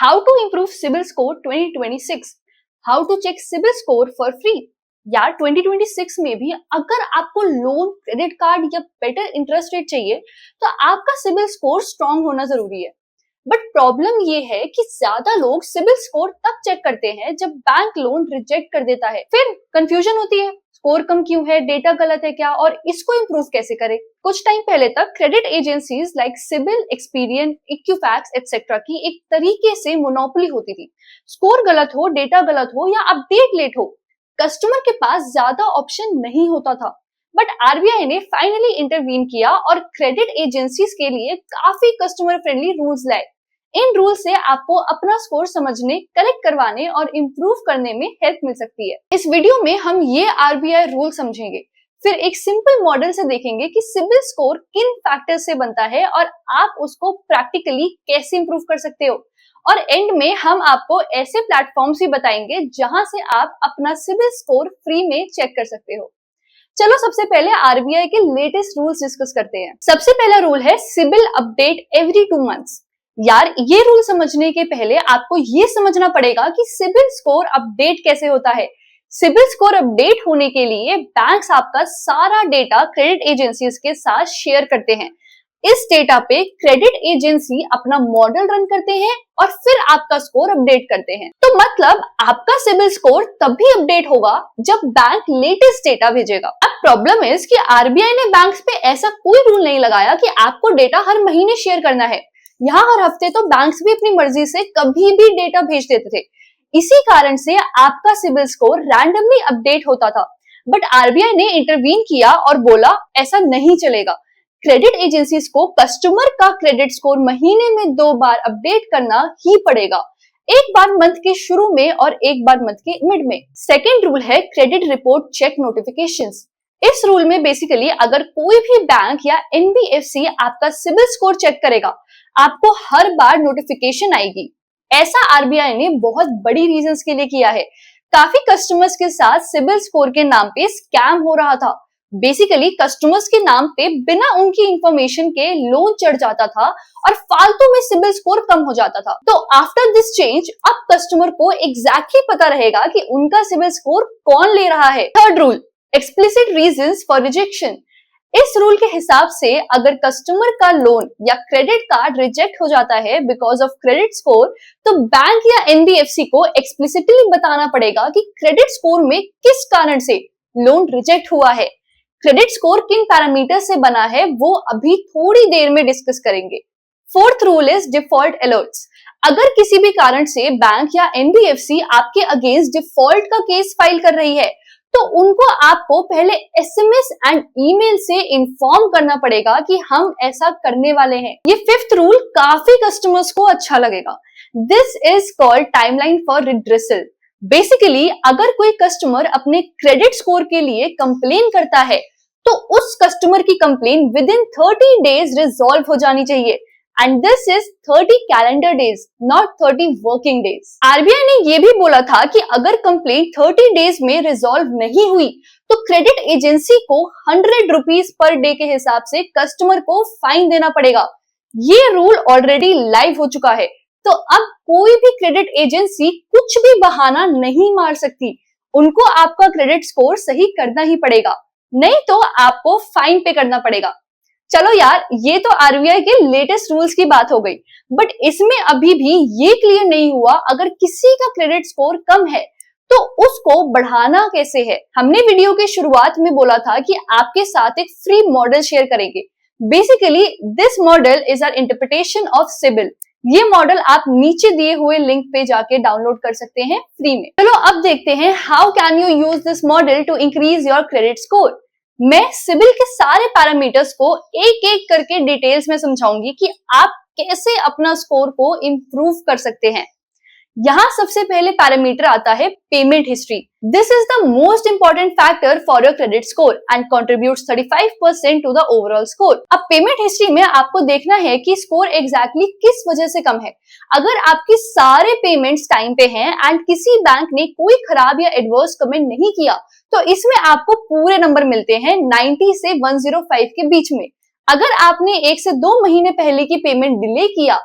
How to improve CIBIL score 2026, how to check CIBIL score for free. यार 2026 में भी अगर आपको लोन, क्रेडिट कार्ड या बेटर इंटरेस्ट रेट चाहिए तो आपका सिबिल स्कोर स्ट्रांग होना जरूरी है। बट प्रॉब्लम ये है कि ज्यादा लोग सिबिल स्कोर तब चेक करते हैं जब बैंक लोन रिजेक्ट कर देता है। फिर कंफ्यूजन होती है, स्कोर कम क्यों है, डेटा गलत है क्या, और इसको इम्प्रूव कैसे करें। कुछ टाइम पहले तक credit agencies like CIBIL, Experian, Equifax etcetera की एक तरीके से मोनोपोली होती थी। स्कोर गलत हो, डेटा गलत हो या अपडेट लेट हो, कस्टमर के पास ज्यादा ऑप्शन नहीं होता था। बट आरबीआई ने फाइनली इंटरवीन किया और क्रेडिट एजेंसीज के लिए काफी कस्टमर फ्रेंडली रूल्स लाए। इन रूल से आपको अपना स्कोर समझने, करेक्ट करवाने और इम्प्रूव करने में हेल्प मिल सकती है। इस वीडियो में हम ये आरबीआई रूल समझेंगे, फिर एक सिंपल मॉडल से देखेंगे कि सिबिल स्कोर किन फैक्टर से बनता है और आप उसको प्रैक्टिकली कैसे इम्प्रूव कर सकते हो। और एंड में हम आपको ऐसे प्लेटफॉर्म्स भी बताएंगे जहां से आप अपना सिबिल स्कोर फ्री में चेक कर सकते हो। चलो सबसे पहले आरबीआई के लेटेस्ट रूल्स डिस्कस करते हैं। सबसे पहला रूल है सिबिल अपडेट एवरी 2 मंथ्स। यार ये रूल समझने के पहले आपको ये समझना पड़ेगा कि सिबिल स्कोर अपडेट कैसे होता है। सिबिल स्कोर अपडेट होने के लिए बैंक्स आपका सारा डेटा क्रेडिट एजेंसीज के साथ शेयर करते हैं। इस डेटा पे क्रेडिट एजेंसी अपना मॉडल रन करते हैं और फिर आपका स्कोर अपडेट करते हैं। तो मतलब आपका सिबिल स्कोर तभी अपडेट होगा जब बैंक लेटेस्ट डेटा भेजेगा। अब प्रॉब्लम इज कि आरबीआई ने बैंक्स पे ऐसा कोई रूल नहीं लगाया कि आपको डेटा हर महीने शेयर करना है। यहाँ हर हफ्ते तो बैंक्स भी अपनी मर्जी से कभी भी डेटा भेज देते थे। इसी कारण से आपका सिबिल स्कोर रैंडमली अपडेट होता था। बट आरबीआई ने इंटरवीन किया और बोला ऐसा नहीं चलेगा। क्रेडिट एजेंसीज को कस्टमर का क्रेडिट स्कोर महीने में 2 बार अपडेट करना ही पड़ेगा, एक बार मंथ के शुरू में और एक बार मंथ के मिड में। सेकेंड रूल है क्रेडिट रिपोर्ट चेक नोटिफिकेशंस। इस रूल में बेसिकली अगर कोई भी बैंक या एनबीएफसी आपका सिबिल स्कोर चेक करेगा, आपको हर बार नोटिफिकेशन आएगी। ऐसा आरबीआई ने बहुत बड़ी रीजंस के लिए किया है। काफी कस्टमर्स के साथ सिबिल स्कोर के नाम पे स्कैम हो रहा था। बेसिकली कस्टमर्स के नाम पे बिना उनकी इंफॉर्मेशन के लोन चढ़ जाता था और फालतू में सिबिल स्कोर कम हो जाता था। तो आफ्टर दिस चेंज अब कस्टमर को एग्जैक्टली पता रहेगा कि उनका सिबिल स्कोर कौन ले रहा है। Third rule, explicit reasons for rejection. इस रूल के हिसाब से अगर कस्टमर का लोन या क्रेडिट कार्ड रिजेक्ट हो जाता है बिकॉज ऑफ क्रेडिट स्कोर, तो बैंक या एनबीएफसी को एक्सप्लिसिटली बताना पड़ेगा कि क्रेडिट स्कोर में किस कारण से लोन रिजेक्ट हुआ है। क्रेडिट स्कोर किन पैरामीटर से बना है वो अभी थोड़ी देर में डिस्कस करेंगे। Fourth rule is default alerts. अगर किसी भी कारण से बैंक या एनबीएफसी आपके अगेंस्ट डिफॉल्ट का केस फाइल कर रही है, तो उनको आपको पहले एसएमएस एंड ईमेल से इन्फॉर्म करना पड़ेगा कि हम ऐसा करने वाले हैं। ये फिफ्थ रूल काफी कस्टमर्स को अच्छा लगेगा। This is called timeline for redressal. Basically अगर कोई कस्टमर अपने क्रेडिट स्कोर के लिए कंप्लेन करता है, तो उस कस्टमर की complain with in 30 days resolve हो जानी चाहिए। And this is 30 calendar days, not 30 working days. RBI ने यह भी बोला था कि अगर कंप्लेन 30 डेज में रिजॉल्व नहीं हुई तो क्रेडिट एजेंसी को 100 रुपीज पर डे के हिसाब से कस्टमर को फाइन देना पड़ेगा। ये रूल ऑलरेडी लाइव हो चुका है, तो अब कोई भी क्रेडिट एजेंसी कुछ भी बहाना नहीं मार सकती। उनको आपका क्रेडिट स्कोर सही करना ही पड़ेगा, नहीं तो आपको फाइन पे करना पड़ेगा। चलो यार, ये तो आरबीआई के लेटेस्ट रूल्स की बात हो गई, बट इसमें अभी भी ये क्लियर नहीं हुआ अगर किसी का क्रेडिट स्कोर कम है तो उसको बढ़ाना कैसे है। हमने वीडियो के शुरुआत में बोला था कि आपके साथ एक फ्री मॉडल शेयर करेंगे। Basically this model is our interpretation of CIBIL. ये मॉडल आप नीचे दिए हुए लिंक पे जाके डाउनलोड कर सकते हैं फ्री में। चलो अब देखते हैं how can you use this model to increase your credit score. मैं सिबिल के सारे पैरामीटर्स को एक एक करके डिटेल्स में समझाऊंगी कि आप कैसे अपना स्कोर को इंप्रूव कर सकते हैं। यहाँ सबसे पहले पैरामीटर आता है payment history. This is the most important factor for your credit score and contributes 35% to the overall score. अब पेमेंट हिस्ट्री में आपको देखना है कि स्कोर एग्जैक्टली किस वजह से कम है। अगर आपकी सारे पेमेंट्स टाइम पे हैं एंड किसी बैंक ने कोई खराब या एडवर्स कमेंट नहीं किया, तो इसमें आपको पूरे नंबर मिलते हैं 90 से 105 के बीच में। अगर आपने 1 से 2 महीने पहले की पेमेंट डिले किया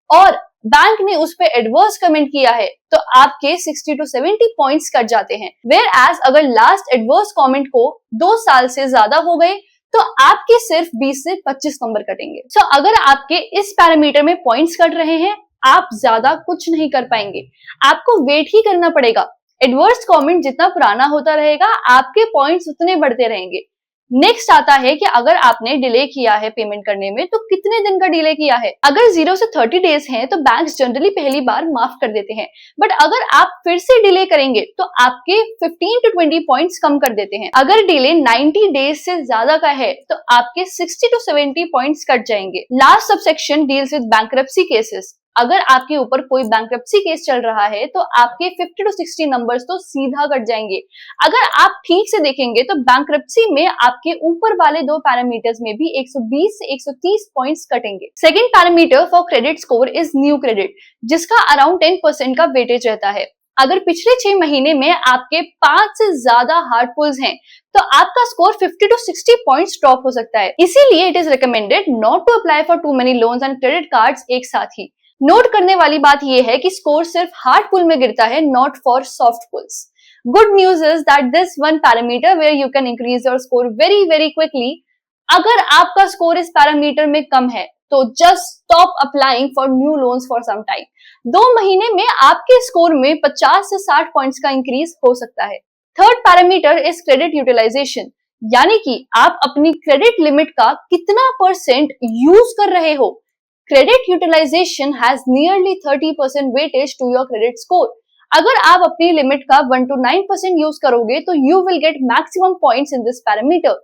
और बैंक ने उस पे एडवर्स कमेंट किया है तो आपके 60 to 70 पॉइंट्स कट जाते हैं। वेयर एज अगर लास्ट एडवर्स कमेंट को 2 साल से ज्यादा हो गए तो आपके सिर्फ 20 से 25 नंबर कटेंगे। सो अगर आपके इस पैरामीटर में पॉइंट्स कट रहे हैं, आप ज्यादा कुछ नहीं कर पाएंगे, आपको वेट ही करना पड़ेगा। एडवर्स कमेंट जितना पुराना होता रहेगा, आपके पॉइंट्स उतने बढ़ते रहेंगे। नेक्स्ट आता है कि अगर आपने डिले किया है पेमेंट करने में तो कितने दिन का डिले किया है। अगर 0 से 30 डेज हैं तो बैंक्स जनरली पहली बार माफ कर देते हैं, बट अगर आप फिर से डिले करेंगे तो आपके 15 to 20 पॉइंट्स कम कर देते हैं। अगर डिले 90 डेज से ज्यादा का है तो आपके 60 to 70 पॉइंट्स कट जाएंगे। Last subsection deals with bankruptcy cases. अगर आपके ऊपर कोई बैंक्रप्सी केस चल रहा है तो आपके 50 to 60 नंबर्स तो सीधा कट जाएंगे। अगर आप ठीक से देखेंगे तो बैंक्रप्सी में आपके ऊपर वाले दो पैरामीटर्स में भी 120 से 130 पॉइंट्स कटेंगे। Second parameter for credit score is new credit, जिसका अराउंड 10% का वेटेज रहता है। अगर पिछले 6 महीने में आपके 5 से ज्यादा हार्ड पुल्स हैं तो आपका स्कोर 50 to 60 पॉइंट्स ड्रॉप हो सकता है। इसीलिए it is recommended not to apply for too many loans and credit cards एक साथ ही। नोट करने वाली बात यह है कि स्कोर सिर्फ हार्ड पुल में गिरता है, not for soft pulls. Good news is that this one parameter where you can increase your score very very quickly. अगर आपका स्कोर इस पैरामीटर में कम है तो just stop applying for new loans for some time. 2 महीने में आपके स्कोर में 50 से 60 पॉइंट्स का इंक्रीज हो सकता है। Third parameter is credit utilization, यानी कि आप अपनी क्रेडिट लिमिट का कितना % यूज कर रहे हो। Credit utilization has nearly 30% weightage to your credit score. अगर आप अपनी लिमिट का 1 to 9% यूज करोगे तो you will get maximum points in this parameter.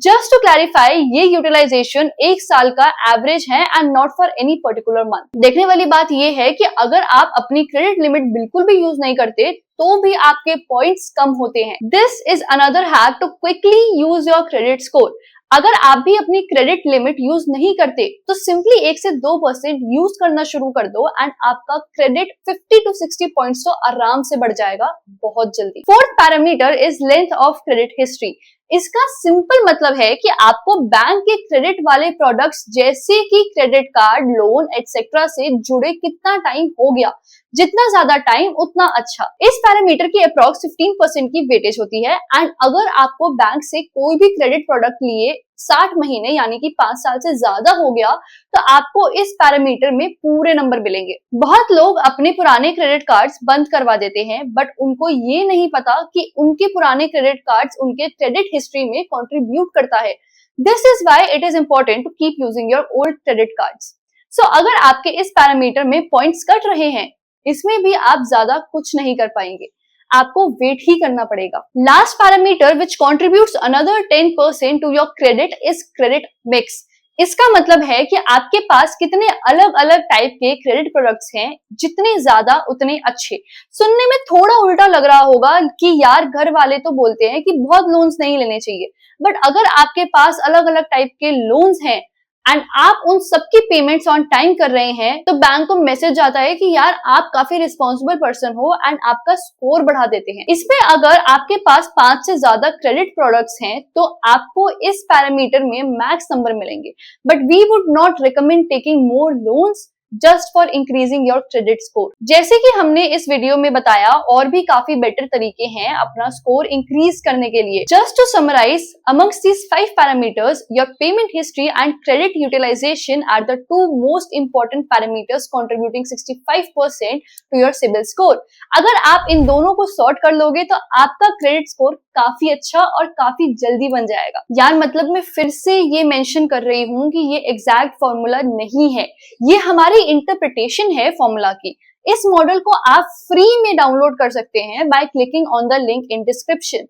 Just to clarify, ये यूटिलाइजेशन 1 साल का एवरेज है and not for any particular month. देखने वाली बात ये है कि अगर आप अपनी क्रेडिट लिमिट बिल्कुल भी यूज नहीं करते तो भी आपके पॉइंट्स कम होते हैं। This is another hack to quickly use your credit score. अगर आप भी अपनी क्रेडिट लिमिट यूज नहीं करते तो सिंपली 1 से 2% यूज करना शुरू कर दो एंड आपका क्रेडिट 50 to 60 पॉइंट्स तो आराम से बढ़ जाएगा बहुत जल्दी। Fourth parameter is length of credit history. इसका सिंपल मतलब है कि आपको बैंक के क्रेडिट वाले प्रोडक्ट्स जैसे कि क्रेडिट कार्ड, लोन एटसेट्रा से जुड़े कितना टाइम हो गया। जितना ज्यादा टाइम उतना अच्छा। इस पैरामीटर की अप्रॉक्स 15% की वेटेज होती है एंड अगर आपको बैंक से कोई भी क्रेडिट प्रोडक्ट लिए 60 महीने यानी कि 5 साल से ज्यादा हो गया तो आपको इस पैरामीटर में पूरे नंबर मिलेंगे। बहुत लोग अपने पुराने क्रेडिट कार्ड्स बंद करवा देते हैं बट उनको ये नहीं पता कि उनके पुराने क्रेडिट कार्ड्स उनके क्रेडिट हिस्ट्री में कंट्रीब्यूट करता है। This is why it is important to keep using your old credit cards. So अगर आपके इस पैरामीटर में पॉइंट्स कट रहे हैं, इसमें भी आप ज्यादा कुछ नहीं कर पाएंगे, आपको वेट ही करना पड़ेगा। Last parameter which contributes another 10% to your credit is credit mix. इसका मतलब है कि आपके पास कितने अलग अलग टाइप के क्रेडिट प्रोडक्ट्स हैं, जितने ज्यादा उतने अच्छे। सुनने में थोड़ा उल्टा लग रहा होगा कि यार घर वाले तो बोलते हैं कि बहुत लोन्स नहीं लेने चाहिए, बट अगर आपके पास अलग अलग टाइप के लोन्स हैं एंड आप उन सबकी पेमेंट्स ऑन टाइम कर रहे हैं तो बैंक को मैसेज आता है कि यार आप काफी रिस्पॉन्सिबल पर्सन हो एंड आपका स्कोर बढ़ा देते हैं। इसमें अगर आपके पास 5 से ज्यादा क्रेडिट प्रोडक्ट्स हैं तो आपको इस पैरामीटर में मैक्स नंबर मिलेंगे, but we would not recommend taking more loans just for increasing your credit score. जैसे कि हमने इस वीडियो में बताया, और भी काफी बेटर तरीके हैं अपना स्कोर इंक्रीज करने के लिए। Just to summarize, amongst these 5 parameters, your payment history and credit utilization are the 2 most important parameters contributing 65% to your CIBIL score. अगर आप इन दोनों को सॉर्ट कर लोगे तो आपका क्रेडिट स्कोर काफी अच्छा और काफी जल्दी बन जाएगा। यार मतलब मैं फिर से ये मेंशन कर रही हूँ कि ये एग्जैक्ट फॉर्मूला नहीं है, ये हमारी इंटरप्रिटेशन है फॉर्मूला की। इस मॉडल को आप फ्री में डाउनलोड कर सकते हैं by clicking on the link in description.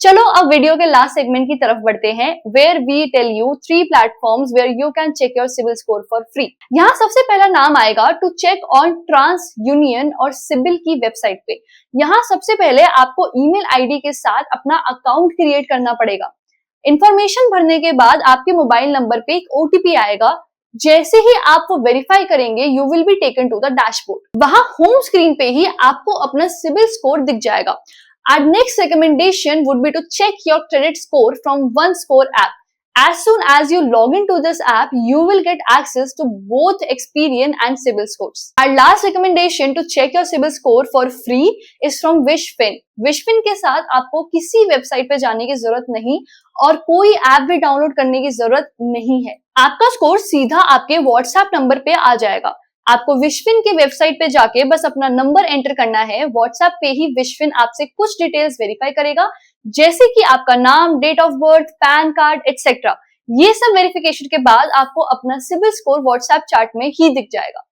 चलो अब वीडियो के लास्ट सेगमेंट की तरफ बढ़ते हैं, where we tell you 3 platforms where you can check your CIBIL score for free. यहाँ सबसे पहला नाम आएगा to check on TransUnion और सिबिल की वेबसाइट पे। यहाँ सबसे पहले आपको ईमेल आईडी के साथ अपना अकाउंट क्रिएट करना पड़ेगा। इंफॉर्मेशन भरने के बाद आपके मोबाइल नंबर पे एक ओटीपी आएगा। जैसे ही आप वो वेरीफाई करेंगे, you will be taken to the dashboard. वहां होम स्क्रीन पे ही आपको अपना सिबिल स्कोर दिख जाएगा। Our next recommendation would be to check your credit score from OneScore app. As soon as you log into this app, you will get access to both Experian and Cibil scores. Our last recommendation to check your Cibil score for free is from Wishfin. Wishfin के साथ आपको किसी website पे जाने की जरूरत नहीं और कोई ऐप भी डाउनलोड करने की जरूरत नहीं है। आपका स्कोर सीधा आपके व्हाट्सएप नंबर पे आ जाएगा। आपको विशफिन के वेबसाइट पे जाके बस अपना नंबर एंटर करना है। व्हाट्सएप पे ही विशफिन आपसे कुछ डिटेल्स वेरीफाई करेगा, जैसे कि आपका नाम, date of birth, PAN card etcetera. ये सब वेरिफिकेशन के बाद आपको अपना सिबिल स्कोर व्हाट्सएप चैट में ही दिख जाएगा।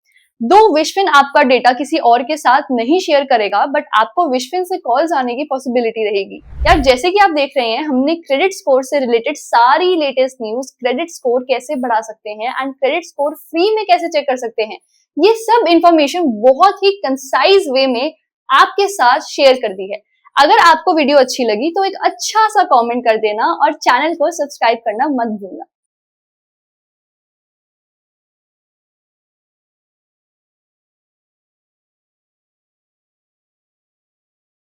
दो विशफिन आपका डेटा किसी और के साथ नहीं शेयर करेगा, बट आपको विशफिन से कॉल्स आने की पॉसिबिलिटी रहेगी। यार जैसे कि आप देख रहे हैं, हमने क्रेडिट स्कोर से रिलेटेड सारी लेटेस्ट न्यूज, क्रेडिट स्कोर कैसे बढ़ा सकते हैं एंड क्रेडिट स्कोर फ्री में कैसे चेक कर सकते हैं, ये सब इंफॉर्मेशन बहुत ही कंसाइज वे में आपके साथ शेयर कर दी है। अगर आपको वीडियो अच्छी लगी तो एक अच्छा सा कमेंट कर देना और चैनल को सब्सक्राइब करना मत भूलना।